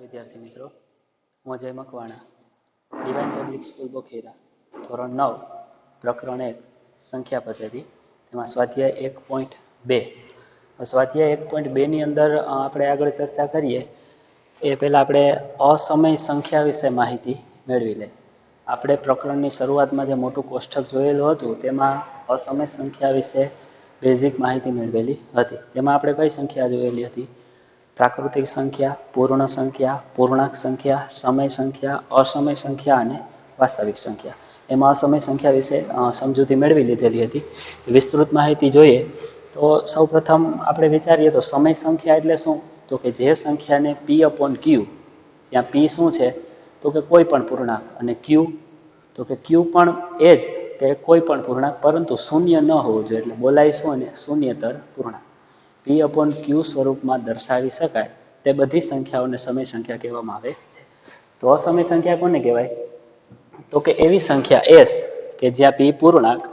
વિદ્યાર્થી મિત્રો, હું Ajay Makwana, divine public school Bokhira, ધોરણ 9, પ્રકરણ 1, સંખ્યા પદ્ધતિ, તેમાં સ્વાધ્યાય 1.2. સ્વાધ્યાય 1.2ની અંદર આપણે આગળ ચર્ચા કરીએ એ પહેલાં આપણે અસમય સંખ્યા વિશે માહિતી મેળવી લઈએ. આપણે પ્રકરણની શરૂઆતમાં જે મોટું કોષ્ટક જોયેલું હતું તેમાં અસમય સંખ્યા વિશે બેઝિક માહિતી મેળવેલી હતી. તેમાં આપણે કઈ સંખ્યા જોયેલી હતી? પ્રાકૃતિક સંખ્યા, પૂર્ણ સંખ્યા, પૂર્ણાંક સંખ્યા, સમય સંખ્યા, અસમય સંખ્યા અને વાસ્તવિક સંખ્યા. એમાં અસમય સંખ્યા વિશે સમજૂતી મેળવી લીધેલી હતી. વિસ્તૃત માહિતી જોઈએ તો સૌપ્રથમ આપણે વિચારીએ તો સમય સંખ્યા એટલે શું? તો કે જે સંખ્યાને P/Q, જ્યાં P શું છે તો કે કોઈ પણ પૂર્ણાંક, અને Q તો કે Q પણ એ જ કે કોઈ પણ પૂર્ણાંક, પરંતુ શૂન્ય ન હોવું જોઈએ, એટલે બોલાય શું? અને શૂન્યતર પૂર્ણાંક P/Q સ્વરૂપમાં દર્શાવી શકાય તે બધી સંખ્યાઓને સમય સંખ્યા કહેવામાં આવે છે. તો અસમય સંખ્યા કોને કહેવાય? તો કે એવી સંખ્યા S કે જ્યાં P પૂર્ણાંક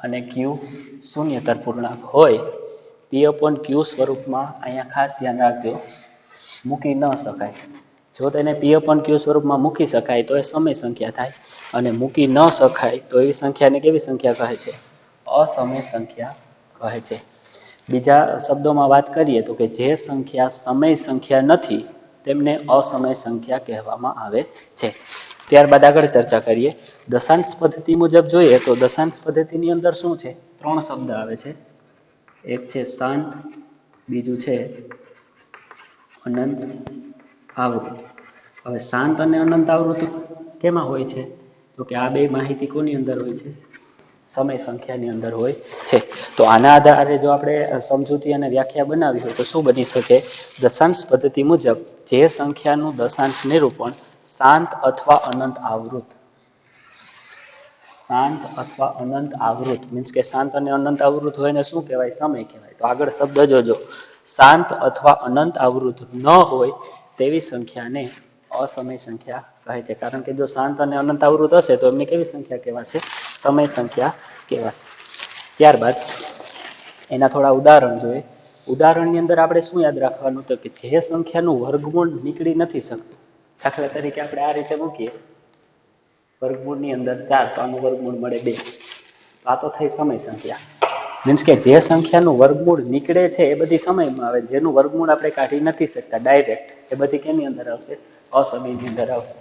અને Q શૂન્યતર પૂર્ણાંક હોય. P/Q સ્વરૂપમાં અહીંયા ખાસ ધ્યાન રાખજો, મૂકી ન શકાય. જો તેને P/Q સ્વરૂપમાં મૂકી શકાય તો એ સમય સંખ્યા થાય, અને મૂકી ન શકાય તો એવી સંખ્યાને કેવી સંખ્યા કહે છે? અસમય સંખ્યા કહે છે. બીજા શબ્દોમાં વાત કરીએ તો કે જે સંખ્યા સમય સંખ્યા નથી તેમને અસમય સંખ્યા કહેવામાં આવે છે. ત્યારબાદ આગળ ચર્ચા કરીએ. દશાંશ પદ્ધતિ મુજબ જોઈએ તો દશાંશ પદ્ધતિની અંદર શું છે? 3 શબ્દ આવે છે. એક છે શાંત, બીજું છે અનંત આવૃત. હવે શાંત અને અનંત આવૃત કેમાં હોય છે? તો કે આ બે માહિતી કોની અંદર હોય છે? સમય સંખ્યાની અંદર હોય છે. તો આના આધારે જો આપણે સમજૂતી અને વ્યાખ્યા બનાવી હોય તો શું બની શકે? દશાંશ પદ્ધતિ મુજબ જે સંખ્યાનું દશાંશ નિરૂપણ શાંત અથવા અનંત આવૃત, શાંત અથવા અનંત આવૃત મીન્સ કે શાંત અને અનંત આવૃત હોય ને શું કહેવાય? સમય કહેવાય. તો આગળ શબ્દ જોજો, શાંત અથવા અનંત આવૃત ન હોય તેવી સંખ્યાને અસમય સંખ્યા કહે છે. કારણ કે જો શાંત અને અનંત આવૃત હશે તો એમને કેવી સંખ્યા કહેવાશે? સમય સંખ્યા કહેવાશે. ત્યારબાદ એના થોડા ઉદાહરણ જોઈએ. ઉદાહરણની અંદર આપણે શું યાદ રાખવાનું? તો કે જે સંખ્યાનું વર્ગમૂળ નીકળી નથી શકતું. દાખલા તરીકે આપણે આ રીતે મૂકીએ, વર્ગમૂળની અંદર 4 તો આનું વર્ગમૂળ મળે 2. તો આ તો થઈ સમય સંખ્યા. મીન્સ કે જે સંખ્યાનું વર્ગમૂળ નીકળે છે એ બધી સમયમાં આવે, જેનું વર્ગમૂળ આપણે કાઢી નથી શકતા ડાયરેક્ટ, એ બધી કેની અંદર આવશે? અસમયની અંદર આવશે.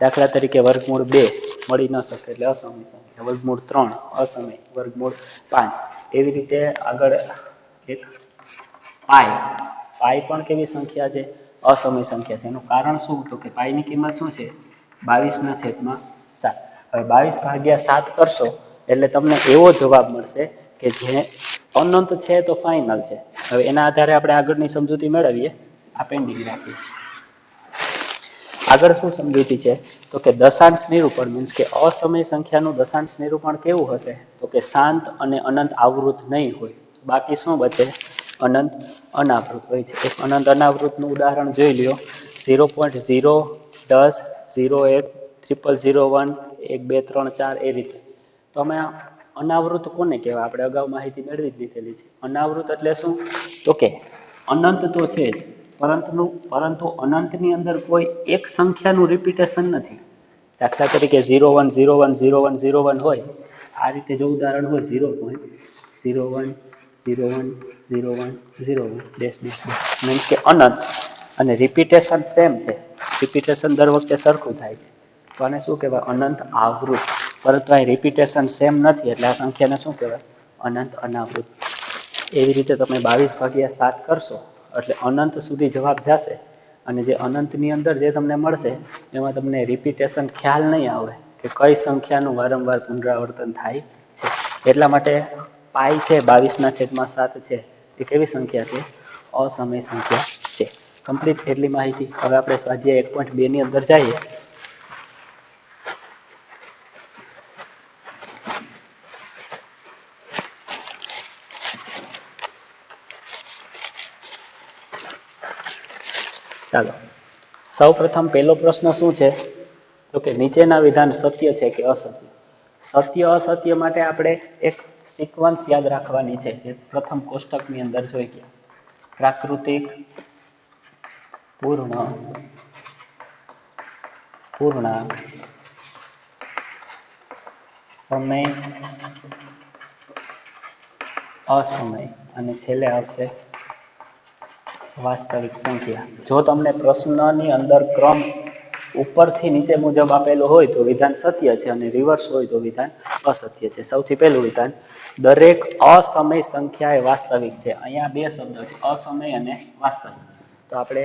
દાખલા તરીકે વર્ગમૂળ 2 મળી ન શકે એટલે અસમય સંખ્યા, વર્ગમૂળ 3 અસમય, વર્ગમૂળ 5. એવી રીતે આગળ એક પાય પણ કેવી સંખ્યા છે? અસમય સંખ્યા છે. એનું કારણ શું? તો કે પાયની કિંમત શું છે? 22/7. હવે 22/7 કરશો એટલે તમને એવો જવાબ મળશે કે જે અનંત છે તો ફાઇનલ છે. હવે એના આધારે આપણે આગળની સમજૂતી મેળવીએ, આ પેન્ડિંગ રાખીએ. આગળ શું સમજૂતી છે? તો કે દશાંશ નિરૂપણ મીન્સ કે અસમય સંખ્યાનું દશાંશ નિરૂપણ કેવું હશે? તો કે શાંત અને અનંત આવૃત નહીં હોય. બાકી શું બચે? અનંત અનાવૃત હોય છે. એક અનંત અનાવૃતનું ઉદાહરણ જોઈ લ્યો. 0.0, 10, 01, 0001, 1, 2, 3, 4 એ રીતે. તો અમે અનાવૃત કોને કહેવાય? આપણે અગાઉ માહિતી મેળવી જ લીધેલી છે. અનાવૃત એટલે શું? તો કે અનંત તો છે જ, પરંતુ અનંતની અંદર કોઈ એક સંખ્યાનું રિપીટેશન નથી. દાખલા તરીકે 01, 01, 01, 01 હોય. આ રીતે જો ઉદાહરણ હોય 0.01, 01, 01, 01 ડેશ ડેશ ડેશ, મીન્સ કે અનંત, અને રિપીટેશન સેમ છે, રિપીટેશન દર વખતે સરખું થાય છે, તો આને શું કહેવાય? અનંત આવૃત. પરંતુ અહીં રિપીટેશન સેમ નથી એટલે આ સંખ્યાને શું કહેવાય? અનંત અનાવૃત. એવી રીતે તમે 22/7 કરશો એટલે અનંત સુધી જવાબ જશે, અને જે અનંતની અંદર જે તમને મળશે એમાં તમને રિપીટેશન ખ્યાલ નહીં આવે કે કઈ સંખ્યાનું વારંવાર પુનરાવર્તન થાય છે. એટલા માટે પાઈ છે 22/7 છે એ કેવી સંખ્યા છે? અસમય સંખ્યા છે. કમ્પ્લીટ એટલી માહિતી. હવે આપણે સ્વાધ્યાય 1.2ની અંદર જઈએ. ચાલો, સૌ પ્રથમ પહેલો પ્રશ્ન શું છે? તો કે નીચેના વિધાન સત્ય છે કે અસત્ય? સત્ય અસત્ય માટે આપણે એક સિક્વન્સ યાદ રાખવાની છે, જે પ્રથમ કોષ્ટકની અંદર જોઈ ગયા. પ્રાકૃતિક, પૂર્ણાંક સમય અસમય અને છેલ્લે આવશે વાસ્તવિક સંખ્યા. જો તમને પ્રશ્નની અંદર ક્રમ ઉપરથી નીચે મુજબ આપેલો હોય તો વિધાન સત્ય છે અને રિવર્સ હોય તો વિધાન અસત્ય છે. સૌથી પહેલું વિધાન, દરેક અસમય સંખ્યા એ વાસ્તવિક છે. અહીંયા બે શબ્દો છે, અસમય અને વાસ્તવિક. તો આપણે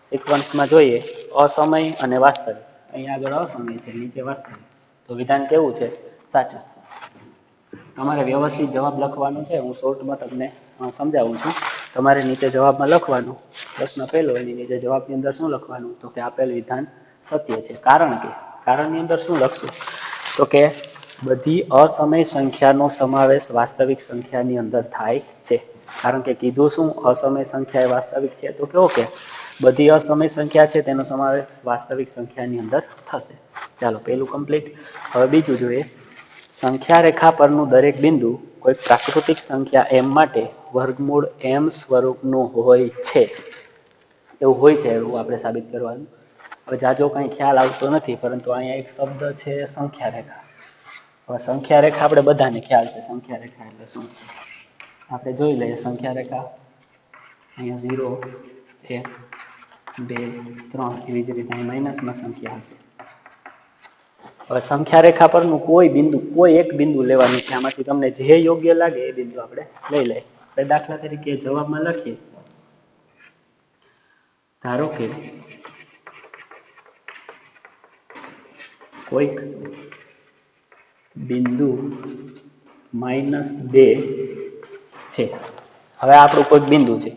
સિક્વન્સમાં જોઈએ, અસમય અને વાસ્તવિક. અહીંયા આગળ અસમય છે, નીચે વાસ્તવિક. તો વિધાન કેવું છે? સાચું. તમારે વ્યવસ્થિત જવાબ લખવાનો છે. હું શોર્ટમાં તમને સમજાવું છું. તમારે નીચે જવાબમાં લખવાનું, પ્રશ્ન પહેલો એની નીચે જવાબની અંદર શું લખવાનું? તો કે આપેલ વિધાન સત્ય છે. કારણની અંદર શું લખશું? તો કે બધી અસમય સંખ્યાનો સમાવેશ વાસ્તવિક સંખ્યાની અંદર થાય છે. કારણ કે કીધું શું? અસમય સંખ્યા એ વાસ્તવિક છે. તો કેવો કે બધી અસમય સંખ્યા છે તેનો સમાવેશ વાસ્તવિક સંખ્યાની અંદર થશે. ચાલો, પહેલું કમ્પ્લીટ. હવે બીજું જોઈએ. સંખ્યા રેખા પરનું દરેક બિંદુ કોઈ પ્રાકૃતિક સંખ્યા m માટે વર્ગમૂળ m સ્વરૂપનું હોય છે. એવું હોય છે, એવું આપણે સાબિત કરવાનું. હવે જાજો કંઈ ખ્યાલ આવતો નથી, પરંતુ અહીંયા એક શબ્દ છે સંખ્યા રેખા. હવે સંખ્યા રેખા આપણે બધાને ખ્યાલ છે. સંખ્યા રેખા એટલે શું? આપણે જોઈ લઈએ. સંખ્યા રેખા અહીંયા 0, 1, 2, 3 એવી જ રીતે અહીં માઇનસમાં સંખ્યા હશે. હવે સંખ્યા રેખા પરનું કોઈ બિંદુ, કોઈ એક બિંદુ લેવાનું છે. આમાંથી તમને જે યોગ્ય લાગે એ બિંદુ આપણે લઈ લઈએ. આપણે દાખલા તરીકે જવાબમાં લખીએ. ધારો કે કોઈક બિંદુ -2 છે. હવે આપણું કોઈક બિંદુ છે,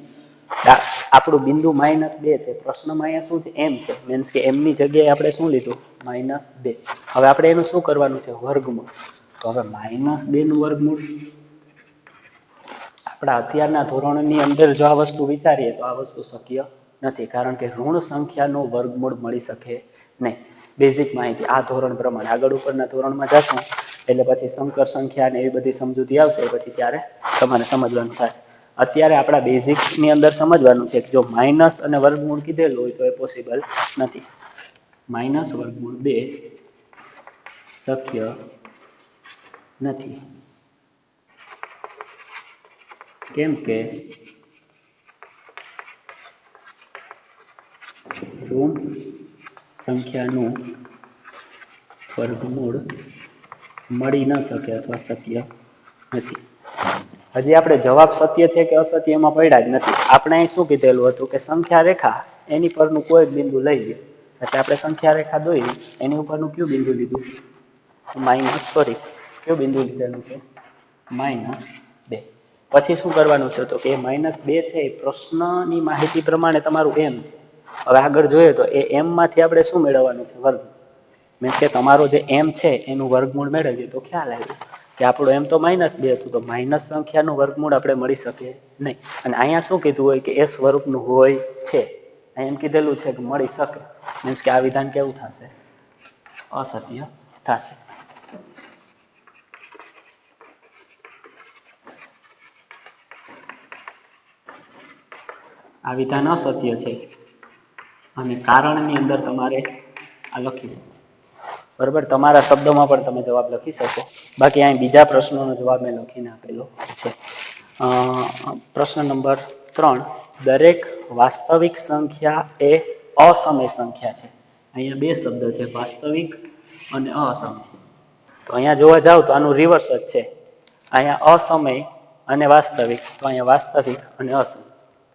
આપણું બિંદુ -2 છે. પ્રશ્નમાં અહીંયા શું છે? m છે. મીન્સ કે m ની જગ્યાએ આપણે શું લીધું? -2. હવે આપણે એનું શું કરવાનું છે? વર્ગમૂળ. તો હવે -2 નું વર્ગમૂળ આપણા અત્યારના ધોરણની અંદર જો આ વસ્તુ વિચારીએ તો આ વસ્તુ શક્ય નથી. કારણ કે ઋણ સંખ્યાનો વર્ગમૂળ મળી શકે નહીં. બેઝિક માહિતી આ ધોરણ પ્રમાણે. આગળ ઉપરના ધોરણમાં જશું એટલે પછી સંકર સંખ્યા ને એવી બધી સમજૂતી આવશે, પછી ત્યારે તમારે સમજવાનું થશે. અત્યારે આપણા બેઝિકની અંદર સમજવાનું છે કે જો માઇનસ અને વર્ગમૂળ કીધેલું હોય તો એ પોસિબલ નથી. -2 શક્ય નથી. કેમ કે ઋણ સંખ્યાનું વર્ગમૂળ મળી ન શકે અથવા શક્ય નથી. હજી આપણે જવાબ સત્ય છે કે અસત્ય એમાં પડ્યા જ નથી. આપણે અહીં શું કીધેલું હતું કે સંખ્યા રેખા એની પરનું કોઈ બિંદુ લઈ લે. એટલે આપણે સંખ્યા રેખા દોરી, એની ઉપરનું કયું બિંદુ લીધું? કયું બિંદુ લીધેલું છે? -2. પછી શું કરવાનું છે? તો કે -2 છે એ પ્રશ્નની માહિતી પ્રમાણે તમારું m છે. હવે આગળ જોઈએ તો એ m માંથી આપણે શું મેળવવાનું છે? વર્ગ. મીન્સ કે તમારો જે m છે એનું વર્ગમૂળ મેળવીએ તો ખ્યાલ આવ્યો કે આપણું m તો -2 હતું. તો માઇનસ સંખ્યાનું વર્ગમૂળ આપણે મળી શકે નહીં. અને અહીંયા શું કીધું હોય કે એ સ્વરૂપનું હોય છે. એમ કીધેલું છે કે મળી શકે. મીન્સ કે આ વિધાન કેવું થશે? અસત્ય થશે. આ વિધાન અસત્ય છે અને કારણની અંદર તમારે આ લખી શકો. બરાબર, તમારા શબ્દોમાં પણ તમે જવાબ લખી શકો. બાકી અહીં બીજા પ્રશ્નોનો જવાબ મેં લખીને આપેલો છે. પ્રશ્ન નંબર 3, દરેક વાસ્તવિક સંખ્યા એ અસમય સંખ્યા છે. અહીંયા બે શબ્દ છે, વાસ્તવિક અને અસમય. તો અહીંયા જોવા જાવ તો આનું રિવર્સ જ છે. અહીંયા અસમય અને વાસ્તવિક, તો અહીંયા વાસ્તવિક અને અસમય.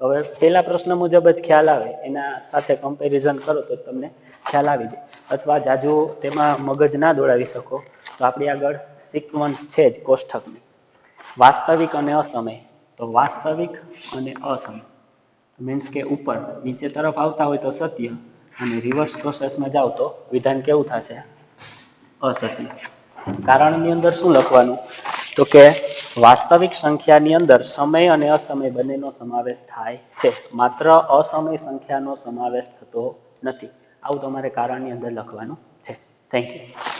તો હવે પહેલા પ્રશ્ન મુજબ જ ખ્યાલ આવે, એના સાથે કમ્પેરિઝન કરો તો તમને ખ્યાલ આવી જાય. અથવા જાજુ તેમાં મગજ ના દોડાવી શકો તો આપણી આગળ સિક્વન્સ છે જ કોષ્ટકની. વાસ્તવિક અને અસમય, તો વાસ્તવિક અને અસમય મીન્સ કે ઉપર નીચે તરફ આવતા હોય તો સત્ય, અને રિવર્સ પ્રોસેસમાં જાવ તો વિધાન કેવું થશે? અસત્ય. કારણની અંદર શું લખવાનું? તો કે વાસ્તવિક સંખ્યાની અંદર સમય અને અસમય બંનેનો સમાવેશ થાય છે, માત્ર અસમય સંખ્યાનો સમાવેશ થતો નથી. આવું તમારે કારણની અંદર લખવાનું છે. Thank you.